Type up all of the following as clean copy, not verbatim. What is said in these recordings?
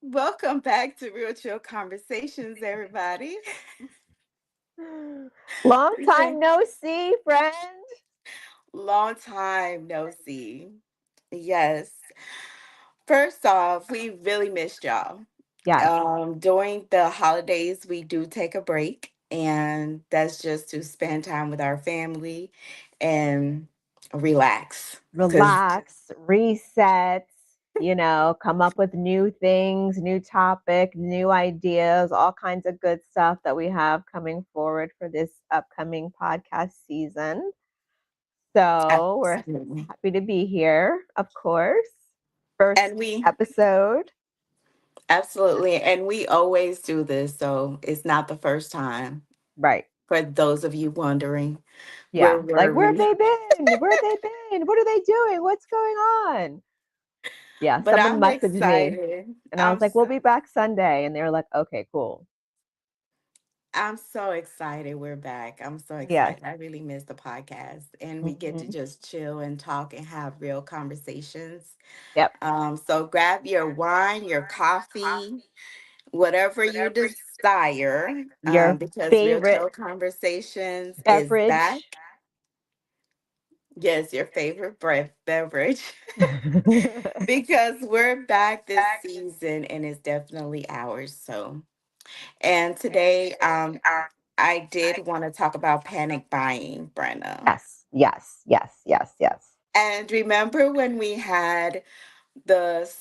Welcome back to Real Chill Conversations, everybody. Long Okay. time no see, friend. Long time no see. Yes. First off, we really missed y'all. Yes, During the holidays, we do take a break, and that's just to spend time with our family and relax. Because relax, reset, come up with new things, new topic, new ideas, all kinds of good stuff that we have coming forward for this upcoming podcast season. So we're absolutely. happy to be here, of course. First And we episode. absolutely, and we always do this, so it's not the first time. Right. For those of you wondering, where Yeah. were Like, where have we? they been? Where have they been? What are they doing? What's going on? Yeah, But someone I'm messaged me excited. and I was like, we'll be back Sunday. And they were like, okay, cool. I'm so excited we're back. I'm so Yes. excited. I really miss the podcast, and we get to Hmm. just chill and talk and have real conversations. Yep. So grab your wine, your coffee, whatever you desire, Your because Real favorite Chill Conversations is beverage. back. Yes, your favorite beverage. Because we're back this season and it's definitely ours. And today, I did want to talk about panic buying, Brenna. Yes. Yes. Yes. Yes. Yes. And remember when we had the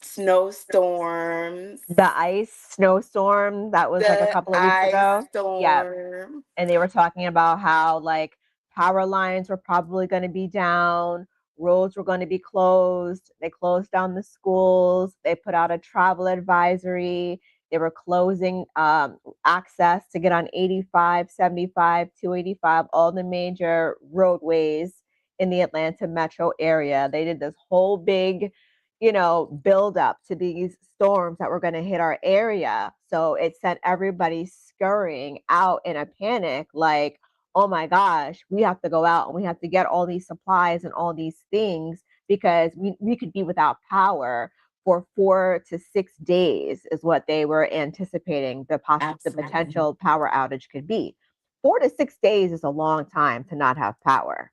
snowstorms, The ice snowstorm that was like a the couple of weeks ice ago. Yeah. storm, And they were talking about how like power lines were probably going to be down, roads were going to be closed. They closed down the schools. They put out a travel advisory. They were closing access to get on 85, 75, 285, all the major roadways in the Atlanta metro area. They did this whole big, build up to these storms that were going to hit our area. So it sent everybody scurrying out in a panic, like, oh my gosh, we have to go out and we have to get all these supplies and all these things because we could be without power for 4 to 6 days, is what they were anticipating the absolutely. potential power outage could be. 4 to 6 days is a long time to not have power.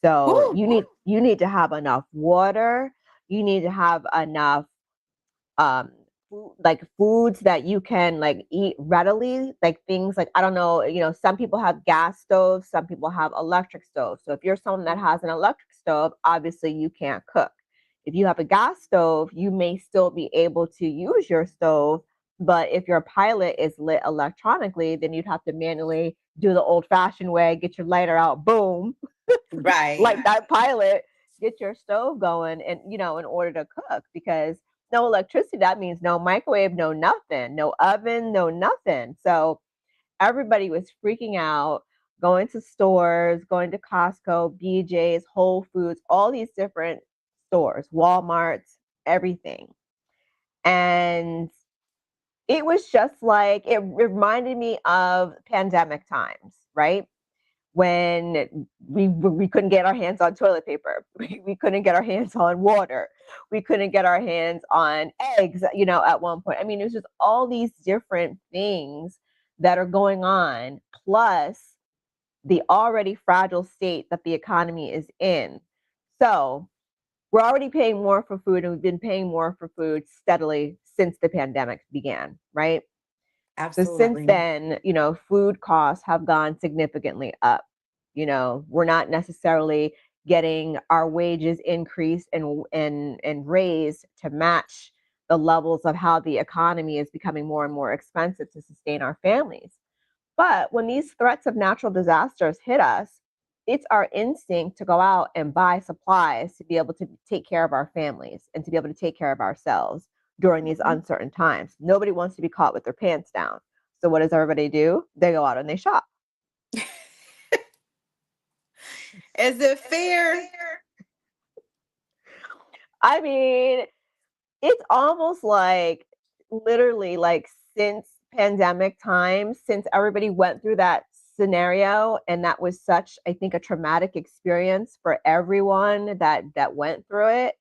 So Woo, you need to have enough water. You need to have enough um like foods that you can like eat readily, like things like, I don't know, some people have gas stoves, some people have electric stoves. So if you're someone that has an electric stove, obviously you can't cook. If you have a gas stove, you may still be able to use your stove, but if your pilot is lit electronically, then you'd have to manually do the old fashioned way, get your lighter out, boom, right. like that pilot, get your stove going, and in order to cook, because no electricity, that means no microwave, no nothing, no oven, no nothing. So everybody was freaking out, going to stores, going to Costco, BJ's, Whole Foods, all these different stores, Walmart's, everything. And it was just like, it reminded me of pandemic times, right? When we couldn't get our hands on toilet paper, we couldn't get our hands on water, we couldn't get our hands on eggs, at one point. I mean, it was just all these different things that are going on, plus the already fragile state that the economy is in. So we're already paying more for food, and we've been paying more for food steadily since the pandemic began, right? So since Absolutely. then, food costs have gone significantly up. We're not necessarily getting our wages increased and raised to match the levels of how the economy is becoming more and more expensive to sustain our families. But when these threats of natural disasters hit us, it's our instinct to go out and buy supplies to be able to take care of our families and to be able to take care of ourselves during these Mhm. uncertain times. Nobody wants to be caught with their pants down. So what does everybody do? They go out and they shop. Is it fair? I mean, it's almost like literally like since pandemic times, since everybody went through that scenario, and that was such, I think, a traumatic experience for everyone that went through it.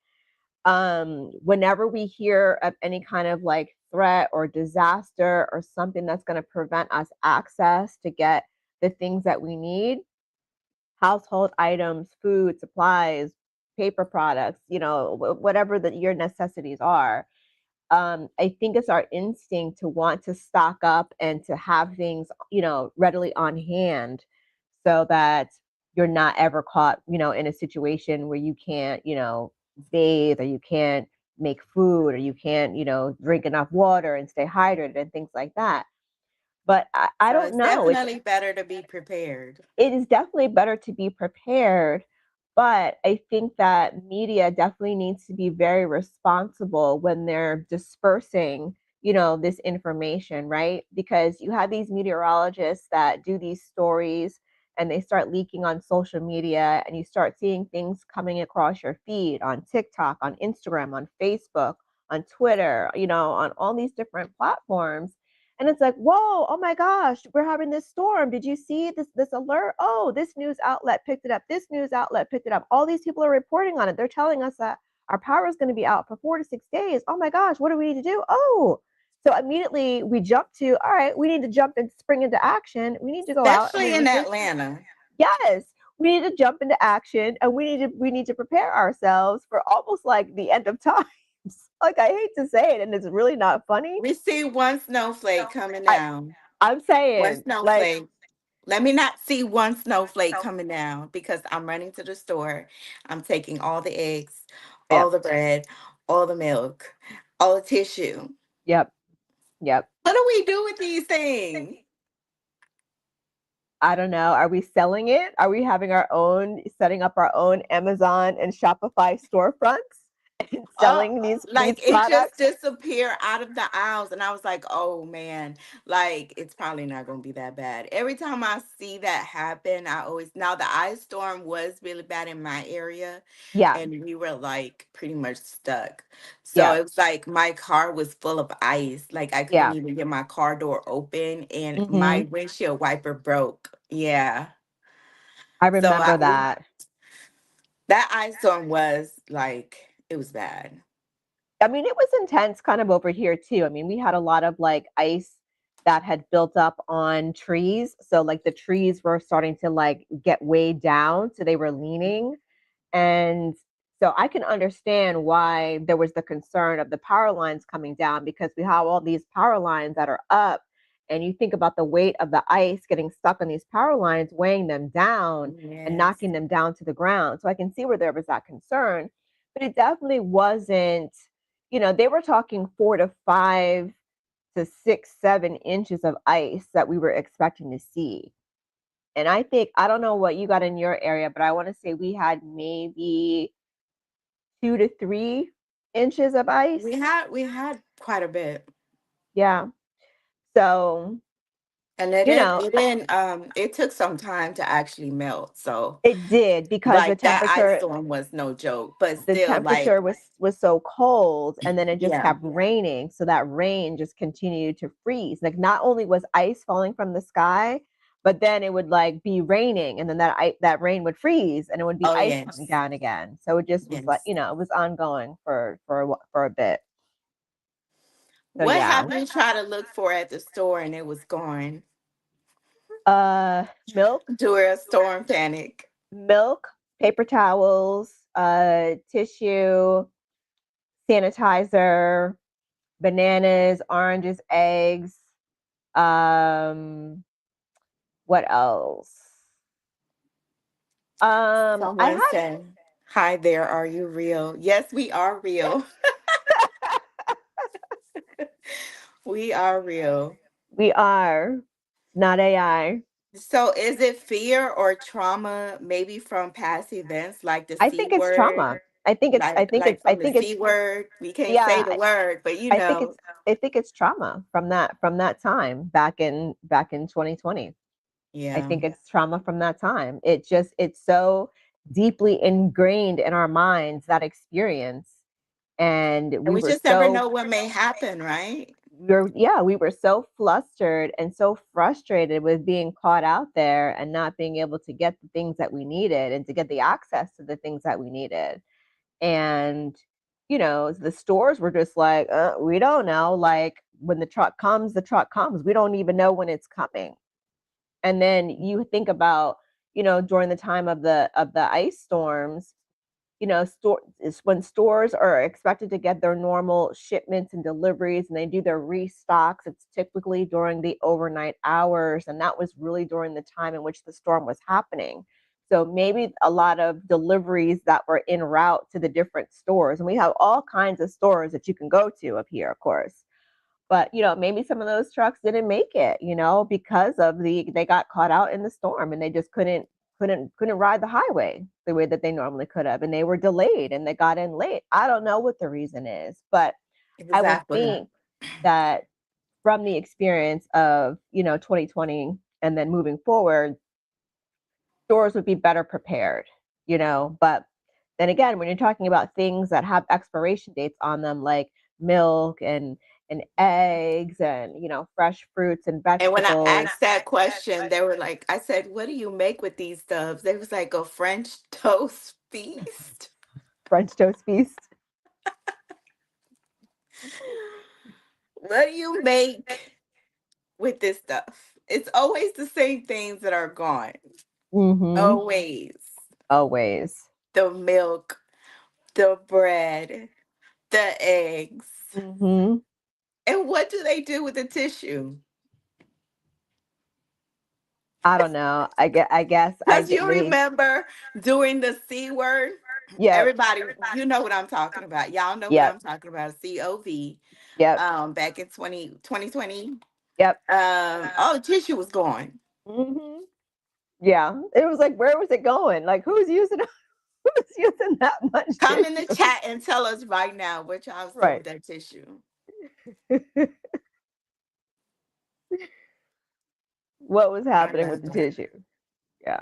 Whenever we hear of any kind of like threat or disaster or something that's going to prevent us access to get the things that we need, household items, food, supplies, paper products, whatever that your necessities are, I think it's our instinct to want to stock up and to have things, readily on hand so that you're not ever caught, in a situation where you can't, bathe, or you can't make food, or you can't, drink enough water and stay hydrated and things like that. But I So don't it's know. definitely better to be prepared. It is definitely better to be prepared, but I think that media definitely needs to be very responsible when they're dispersing, this information, right? Because you have these meteorologists that do these stories and they start leaking on social media, and you start seeing things coming across your feed on TikTok, on Instagram, on Facebook, on Twitter, on all these different platforms, and it's like, whoa, oh my gosh, we're having this storm. Did you see this alert? Oh, this news outlet picked it up. This news outlet picked it up. All these people are reporting on it. They're telling us that our power is going to be out for 4 to 6 days. Oh my gosh, what do we need to do? Oh, so immediately we jump to, all right, we need to jump and spring into action. We need to go out and we Especially in need to, Atlanta. yes, we need to jump into action, and we need to prepare ourselves for almost like the end of time. Like, I hate to say it, and it's really not funny. We see one snowflake coming I down. I'm One saying, like, snowflake. Let me not see one snowflake coming down because I'm running to the store. I'm taking all the eggs, yep, all the bread, all the milk, all the tissue. yep, yep. What do we do with these things? I don't know. Are we selling it? Are we having our own, setting up our own Amazon and Shopify storefronts and Oh, selling these like it just products? disappeared out of the aisles, and I was like, "Oh man, like it's probably not going to be that bad." Every time I see that happen, I always now the ice storm was really bad in my area, Yeah, and we were like pretty much stuck. So yeah, it was like my car was full of ice, like I couldn't yeah. even get my car door open, and Hmm. my windshield wiper broke. Yeah, I so remember that. that ice storm was like it was bad. I mean, it was intense kind of over here too. I mean, we had a lot of like ice that had built up on trees. So like the trees were starting to like get weighed down. So they were leaning. And so I can understand why there was the concern of the power lines coming down, because we have all these power lines that are up, and you think about the weight of the ice getting stuck on these power lines, weighing them down and Yes. knocking them down to the ground. So I can see where there was that concern, but it definitely wasn't, they were talking 4 to 5 to 6, 7 inches of ice that we were expecting to see. And I think, I don't know what you got in your area, but I want to say we had maybe 2 to 3 inches of ice. We had quite a bit. Yeah. So, And it you didn't know, it didn't it took some time to actually melt. So it did, because like that ice storm was no joke. But the still temperature like was so cold, and then it just yeah. kept raining, so that rain just continued to freeze. Like, not only was ice falling from the sky, but then it would like be raining, and then that rain would freeze, and it would be Oh ice coming yes. down again. So it just was like, Yes. it was ongoing for a bit. So What yeah. have you tried to look for at the store and it was gone? Milk, During a storm panic. milk, paper towels, tissue, sanitizer, bananas, oranges, eggs. Um, what else? I Someone had said, "Hi there, are you real?" Yes, we are real. We are real. we are not AI. So is it fear or trauma maybe from past events like the I C think it's word? trauma. I think it's I think Like it's I from the think it's C word? We can't say yeah, the word, but I think it's I think it's trauma from that time back in 2020. I yeah. think it's trauma from that time. It's so deeply ingrained in our minds, that experience. And And we we were just never so know what may happen, right? we were so flustered and so frustrated with being caught out there and not being able to get the things that we needed and to get the access to the things that we needed. And the stores were just like, we don't know. Like when the truck comes. We don't even know when it's coming. And then you think about, during the time of the ice storms, store is when stores are expected to get their normal shipments and deliveries and they do their restocks. It's typically during the overnight hours, and that was really during the time in which the storm was happening. So maybe a lot of deliveries that were en route to the different stores, and we have all kinds of stores that you can go to up here, of course. But maybe some of those trucks didn't make it, because of they got caught out in the storm and they just couldn't ride the highway the way that they normally could have, and they were delayed and they got in late. I don't know what the reason is, but I would Exactly. think that from the experience of 2020 and then moving forward, stores would be better prepared, but then again, when you're talking about things that have expiration dates on them, like milk and eggs and fresh fruits and And when I vegetables. asked that question, they were like, I said, what do you make with these stuff? They was like a French toast feast. French toast feast. What do you make with this stuff? It's always the same things that are gone. Mm-hmm. Always. Always. The milk, the bread, the eggs. Mm-hmm. And what do they do with the tissue? I don't know. I guess I Because get you me. remember doing the C word. Yep. Everybody, you know what I'm talking about. Y'all know what Yep. I'm talking about. COV. Yep. Back in 2020. Yep. All the tissue was gone. Mm-hmm. Yeah. It was like, where was it going? Like, who's using who's using that much Come in the tissue? chat and tell us right now what y'all was doing Right. with that tissue. What was I happening with love the that. tissue? Yeah.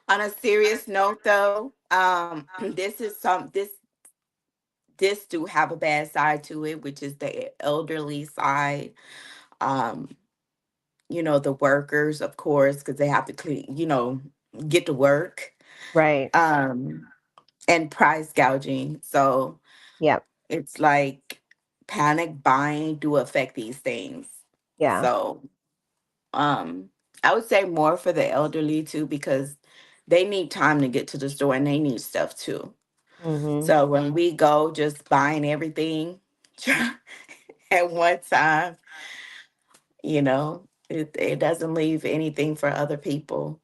On a serious note, though, this do have a bad side to it, which is the elderly side. Um, the workers, of course, because they have to clean, get to work. Right. Um, and price gouging. So Yep. it's like panic buying do affect these things. Yeah. So I would say more for the elderly too, because they need time to get to the store and they need stuff too. Mm-hmm. So when we go just buying everything at one time, it doesn't leave anything for other people.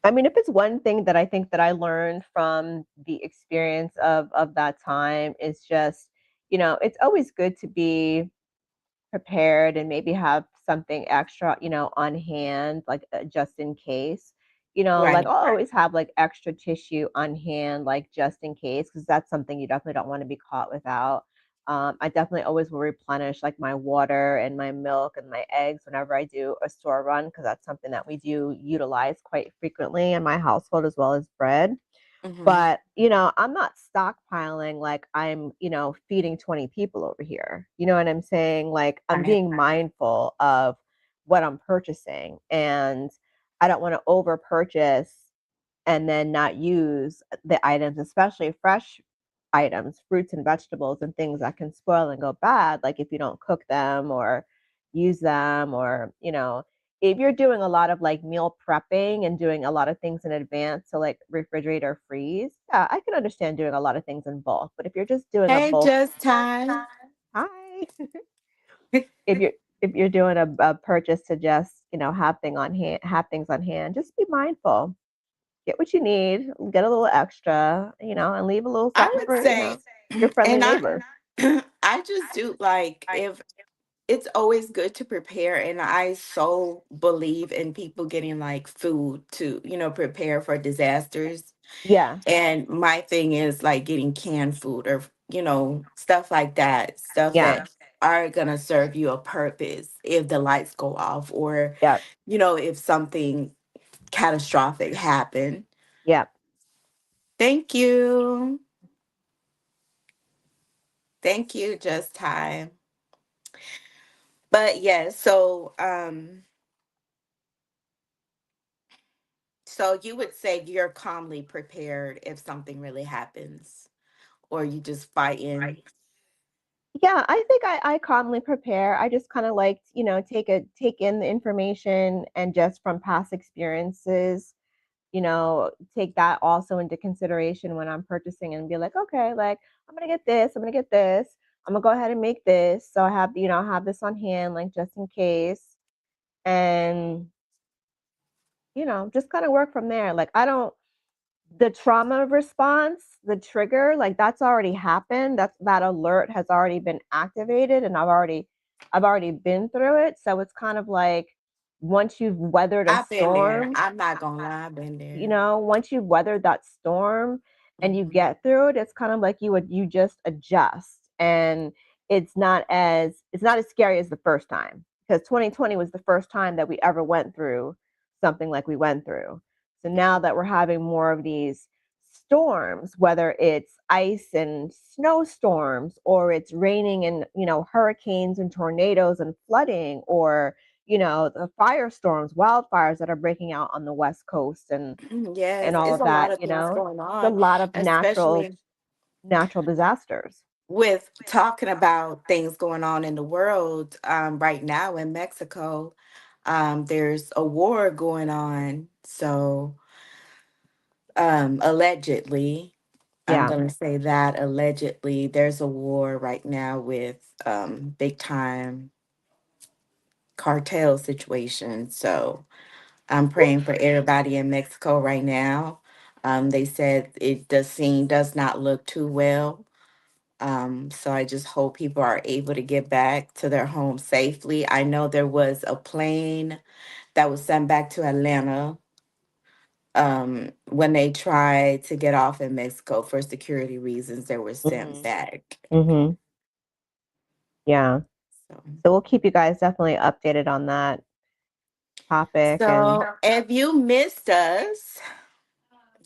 I mean, if it's one thing that I think that I learned from the experience of that time is just, it's always good to be prepared and maybe have something extra, on hand, like just in case. Like Right. I'll always have like extra tissue on hand, like just in case, because that's something you definitely don't want to be caught without. I definitely always will replenish like my water and my milk and my eggs whenever I do a store run, because that's something that we do utilize quite frequently in my household, as well as bread. Hmm. But, I'm not stockpiling like I'm, feeding 20 people over here. You know what I'm saying? Like I'm Right. being mindful of what I'm purchasing, and I don't want to over purchase and then not use the items, especially fresh items, fruits and vegetables and things that can spoil and go bad, like if you don't cook them or use them, or, if you're doing a lot of like meal prepping and doing a lot of things in advance to like refrigerate or freeze, yeah, I can understand doing a lot of things in bulk. But if you're just doing a Hey, bulk, just time. hi, if you're doing a purchase to just have things on hand, just be mindful. Get what you need, get a little extra, and leave a little I something would for say, your friendly and neighbor. I just do like if it's always good to prepare, and I so believe in people getting like food to prepare for disasters. Yeah, And my thing is like getting canned food or stuff like that, stuff yeah, that are gonna serve you a purpose if the lights go off, or yeah, if something catastrophic happened. yeah. Thank you. Thank you, just time. But yeah, so you would say you're calmly prepared if something really happens, or you just fighting? Yeah, I think I calmly prepare. I just kind of like, take in the information and just from past experiences, take that also into consideration when I'm purchasing and be like, okay, like I'm gonna get this, I'm gonna get this, I'm gonna go ahead and make this. So I have this on hand, like just in case. And, just kind of work from there. Like I don't the trauma response, the trigger, like that's already happened. That alert has already been activated and I've already been through it. So it's kind of like once you've weathered a I've been there. storm, I'm not gonna lie, I've been there. once you've weathered that storm and you Mhm. get through it, it's kind of like you just adjust and it's not as scary as the first time because 2020 was the first time that we ever went through something like we went through. So now that we're having more of these storms, whether it's ice and snowstorms or it's raining and, hurricanes and tornadoes and flooding or the firestorms, wildfires that are breaking out on the West Coast and Yes, all it's of a lot that, of things going it's a on, lot of natural especially natural disasters. with talking about things going on in the world. Right now in Mexico, there's a war going on. So, allegedly, I'm Yeah. going to say that allegedly, there's a war right now with big time cartel situation. So, I'm praying for everybody in Mexico right now. They said the scene does not look too well. So I just hope people are able to get back to their home safely. I know there was a plane that was sent back to Atlanta when they tried to get off in Mexico for security reasons. They were sent Mhm. back. Mhm. Yeah. So, So we'll keep you guys definitely updated on that topic and so if you missed us,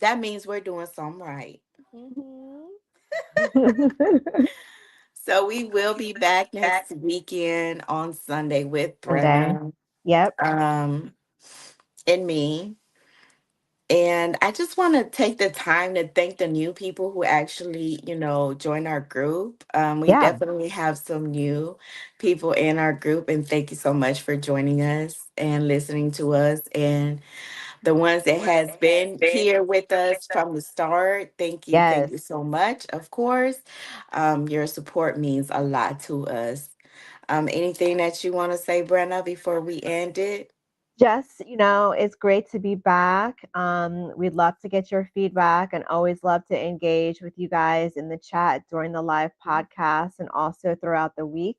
that means we're doing something right. Mhm. So we will be back next weekend on Sunday with Sunday. Brenna Yep. um, and me. And I just want to take the time to thank the new people who actually, join our group. We Yeah. definitely have some new people in our group, and thank you so much for joining us and listening to us. And the ones that has been here with us from the start, thank you Yes. so much. Of course, your support means a lot to us. Anything that you want to say, Brenna, before we end it? Just, it's great to be back. We'd love to get your feedback and always love to engage with you guys in the chat during the live podcast and also throughout the week.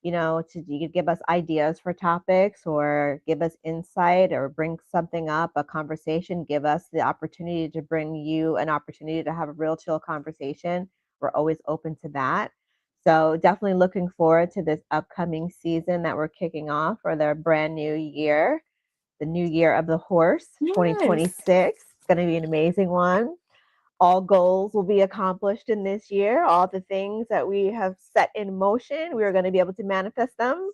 You could give us ideas for topics or give us insight or bring something up, a conversation, give us the opportunity to bring you an opportunity to have a real chill conversation. We're always open to that. So definitely looking forward to this upcoming season that we're kicking off for the brand new year, the new year of the horse, Yes. 2026. It's going to be an amazing one. All goals will be accomplished in this year. All the things that we have set in motion, we are going to be able to manifest them.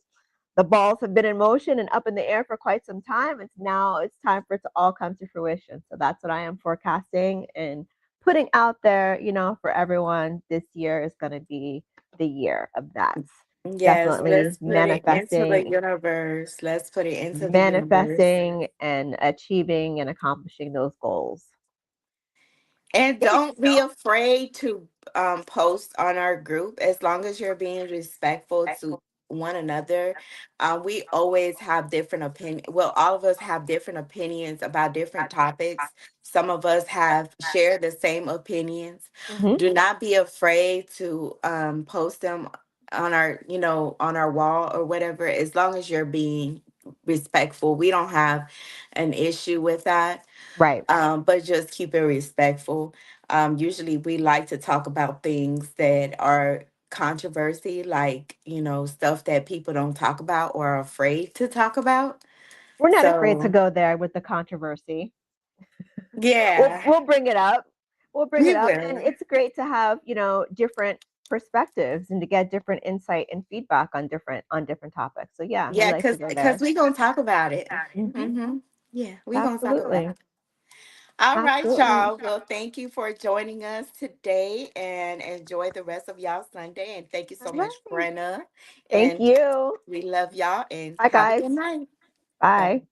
The balls have been in motion and up in the air for quite some time. It's time for it to all come to fruition. So that's what I am forecasting and putting out there, for everyone. This year is going to be the year of that. Yes, Definitely let's put it into the manifesting universe. Let's put it into the universe. manifesting and achieving and accomplishing those goals. And Yep. don't be afraid to post on our group as long as you're being respectful to one another. We always have different opinion. Well, all of us have different opinions about different topics. Some of us have shared the same opinions. Hmm. Do not be afraid to post them on on our wall or whatever. As long as you're being respectful, we don't have an issue with that, Right. but just keep it respectful. Usually, we like to talk about things that are controversy, like, stuff that people don't talk about or are afraid to talk about. We're not afraid to So, go there with the controversy. we'll yeah, we'll bring it up. We'll bring we it up, and will. it's great to have different perspectives and to get different insight and feedback on different topics. So yeah, we Yeah, like to because go because there. we gonna talk about it. Hmm. Hmm. Yeah, we gonna talk about Absolutely. it. All right, Absolutely. y'all. Well, thank you for joining us today and enjoy the rest of y'all Sunday. And thank you All so much, right. Brenna. Thank And you. we love y'all and Bye, have a guys. good night. Bye. Bye.